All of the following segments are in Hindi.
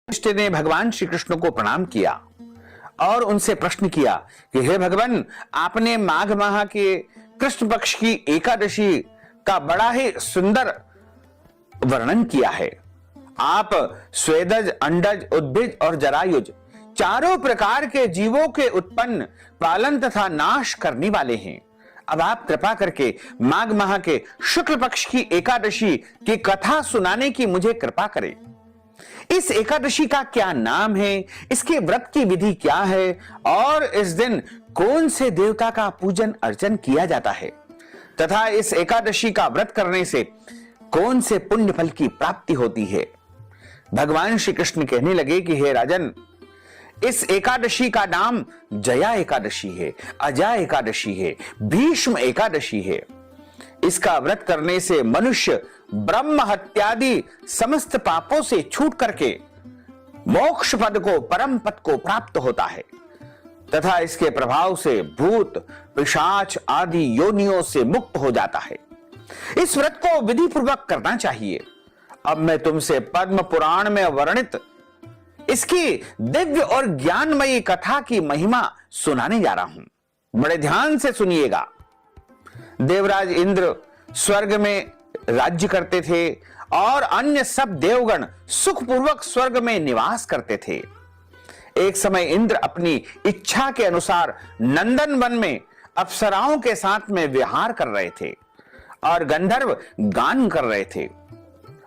युधिष्ठिर ने भगवान श्री कृष्ण को प्रणाम किया और उनसे प्रश्न किया कि हे भगवान, आपने माघ माह के कृष्ण पक्ष की एकादशी का बड़ा ही सुंदर वर्णन किया है। आप स्वेदज, अंडज, उद्भिज और जरायुज चारों प्रकार के जीवों के उत्पन्न, पालन तथा नाश करने वाले हैं। अब आप कृपा करके माघ माह के शुक्ल पक्ष की एकादशी की कथा सुनाने की मुझे कृपा करें। इस एकादशी का क्या नाम है, इसके व्रत की विधि क्या है और इस दिन कौन से देवता का पूजन अर्चन किया जाता है तथा इस एकादशी का व्रत करने से कौन से पुण्य फल की प्राप्ति होती है। भगवान श्री कृष्ण कहने लगे कि हे राजन, इस एकादशी का नाम जया एकादशी है, अजय एकादशी है, भीष्म एकादशी है। इसका व्रत करने से मनुष्य ब्रह्म हत्यादि समस्त पापों से छूट करके मोक्ष पद को, परम पद को प्राप्त होता है तथा इसके प्रभाव से भूत, पिशाच आदि योनियों से मुक्त हो जाता है। इस व्रत को विधि पूर्वक करना चाहिए। अब मैं तुमसे पद्म पुराण में वर्णित इसकी दिव्य और ज्ञानमयी कथा की महिमा सुनाने जा रहा हूं। बड़े ध्यान से सुनिएगा। देवराज इंद्र स्वर्ग में राज्य करते थे और अन्य सब देवगण सुखपूर्वक स्वर्ग में निवास करते थे। एक समय इंद्र अपनी इच्छा के अनुसार नंदन वन में अप्सराओं के साथ में विहार कर रहे थे और गंधर्व गान कर रहे थे।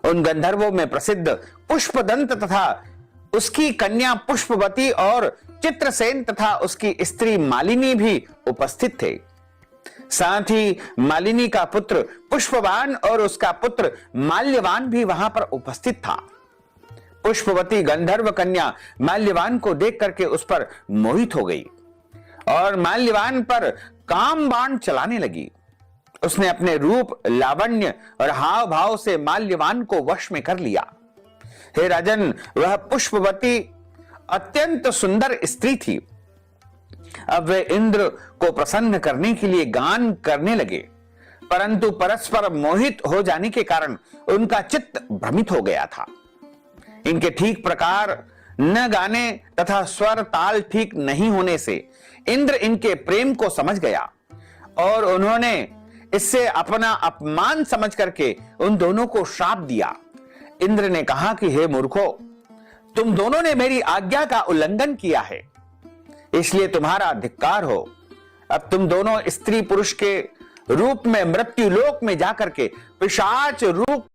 उन गंधर्वों में प्रसिद्ध पुष्पदंत तथा उसकी कन्या पुष्पवती और चित्रसेन तथा उसकी स्त्री मालिनी भी उपस्थित थे। साथ ही मालिनी का पुत्र पुष्पवान और उसका पुत्र माल्यवान भी वहां पर उपस्थित था। पुष्पवती गंधर्व कन्या माल्यवान को देख करके उस पर मोहित हो गई और माल्यवान पर काम बाण चलाने लगी। उसने अपने रूप, लावण्य और हाव भाव से माल्यवान को वश में कर लिया। हे राजन, वह पुष्पवती अत्यंत सुंदर स्त्री थी। अब वे इंद्र को प्रसन्न करने के लिए गान करने लगे, परंतु परस्पर मोहित हो जाने के कारण उनका चित्त भ्रमित हो गया था। इनके ठीक प्रकार न गाने तथा स्वर ताल ठीक नहीं होने से इंद्र इनके प्रेम को समझ गया और उन्होंने इससे अपना अपमान समझ करके उन दोनों को श्राप दिया। इंद्र ने कहा कि हे मूर्खों, तुम दोनों ने मेरी आज्ञा का उल्लंघन किया है, इसलिए तुम्हारा धिक्कार हो। अब तुम दोनों स्त्री पुरुष के रूप में मृत्यु लोक में जाकर के पिशाच रूप